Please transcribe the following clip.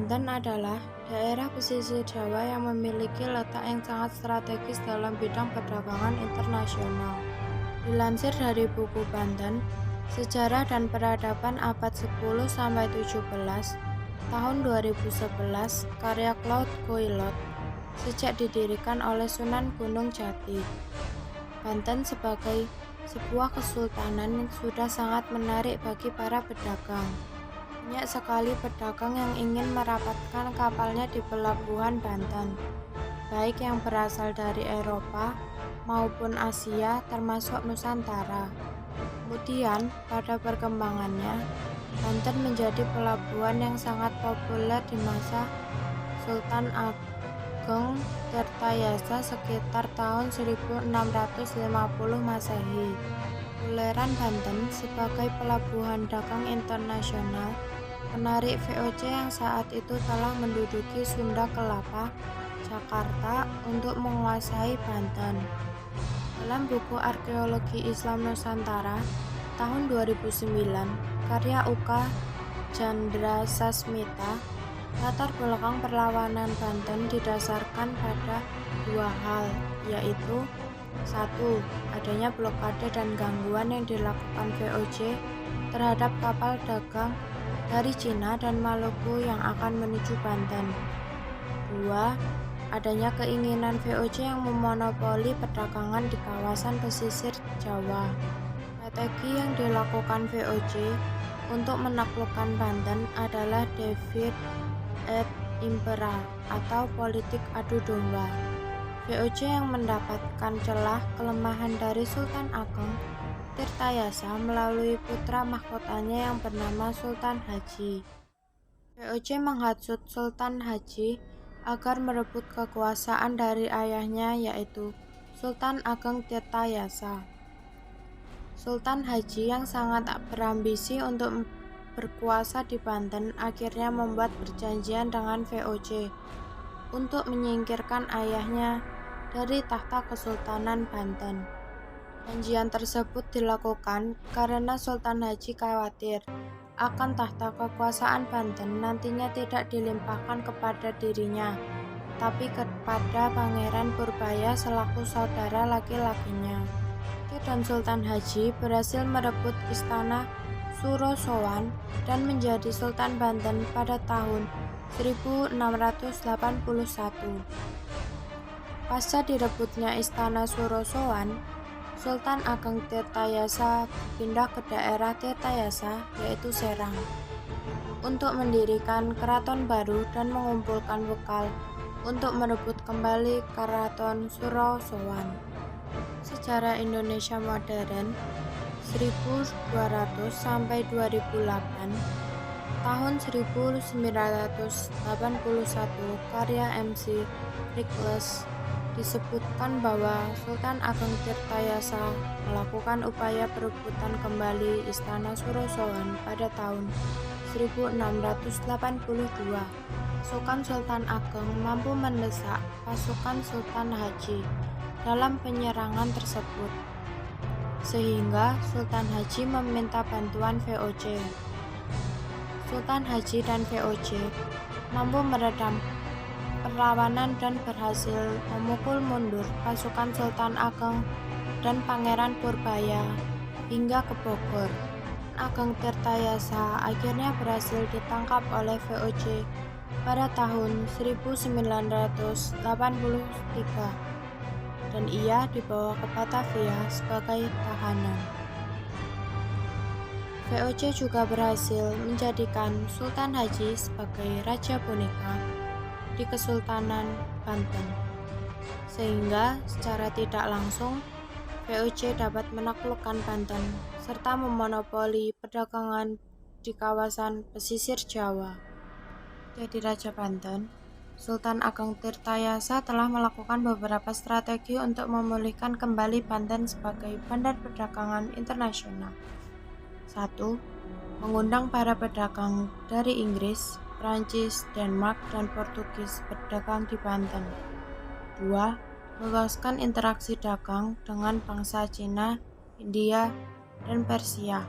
Banten adalah daerah pesisir Jawa yang memiliki letak yang sangat strategis dalam bidang perdagangan internasional. Dilansir dari buku Banten, Sejarah dan Peradaban Abad 10-17, tahun 2011, karya Claude Coillot, sejak didirikan oleh Sunan Gunung Jati. Banten sebagai sebuah kesultanan yang sudah sangat menarik bagi para pedagang. Banyak sekali pedagang yang ingin merapatkan kapalnya di pelabuhan Banten, baik yang berasal dari Eropa maupun Asia termasuk Nusantara. Kemudian, pada perkembangannya, Banten menjadi pelabuhan yang sangat populer di masa Sultan Ageng Tirtayasa sekitar tahun 1650 Masehi. Populeran Banten sebagai pelabuhan dagang internasional menarik VOC yang saat itu telah menduduki Sunda Kelapa, Jakarta untuk menguasai Banten. Dalam buku Arkeologi Islam Nusantara tahun 2009, karya Uka Jandrasasmita, latar belakang perlawanan Banten didasarkan pada dua hal, yaitu 1. Adanya blokade dan gangguan yang dilakukan VOC terhadap kapal dagang dari Cina dan Maluku yang akan menuju Banten. 2. Adanya keinginan VOC yang memonopoli perdagangan di kawasan pesisir Jawa. Strategi yang dilakukan VOC untuk menaklukkan Banten adalah divide et impera atau politik adu domba. VOC yang mendapatkan celah kelemahan dari Sultan Ageng Tirtayasa melalui putra mahkotanya yang bernama Sultan Haji. VOC menghasut Sultan Haji agar merebut kekuasaan dari ayahnya yaitu Sultan Ageng Tirtayasa. Sultan Haji yang sangat berambisi untuk berkuasa di Banten akhirnya membuat perjanjian dengan VOC untuk menyingkirkan ayahnya dari tahta Kesultanan Banten. Perjanjian tersebut dilakukan karena Sultan Haji khawatir akan tahta kekuasaan Banten nantinya tidak dilimpahkan kepada dirinya, tapi kepada Pangeran Purbaya selaku saudara laki-lakinya. Dan Sultan Haji berhasil merebut istana Surosowan dan menjadi Sultan Banten pada tahun 1681. Pasca direbutnya istana Surosowan, Sultan Ageng Tirtayasa pindah ke daerah Tirtayasa yaitu Serang untuk mendirikan keraton baru dan mengumpulkan bekal untuk merebut kembali keraton Surosowan. Sejarah Indonesia modern 1200 sampai 2008, tahun 1981, karya MC Rickles, disebutkan bahwa Sultan Ageng Tirtayasa melakukan upaya perebutan kembali istana Surosowan pada tahun 1682. Pasukan Sultan Ageng mampu mendesak pasukan Sultan Haji dalam penyerangan tersebut, sehingga Sultan Haji meminta bantuan VOC. Sultan Haji dan VOC mampu meredam perlawanan dan berhasil memukul mundur pasukan Sultan Ageng dan Pangeran Purbaya hingga ke Bogor. Ageng Tirtayasa akhirnya berhasil ditangkap oleh VOC pada tahun 1983 dan ia dibawa ke Batavia sebagai tahanan. VOC juga berhasil menjadikan Sultan Haji sebagai Raja Boneka di Kesultanan Banten, sehingga secara tidak langsung VOC dapat menaklukkan Banten serta memonopoli perdagangan di kawasan pesisir Jawa. Jadi Raja Banten, Sultan Ageng Tirtayasa telah melakukan beberapa strategi untuk memulihkan kembali Banten sebagai bandar perdagangan internasional. 1. Mengundang para pedagang dari Inggris, Prancis, Denmark, dan Portugis berdagang di Banten. 2. Meluaskan interaksi dagang dengan bangsa Cina, India, dan Persia.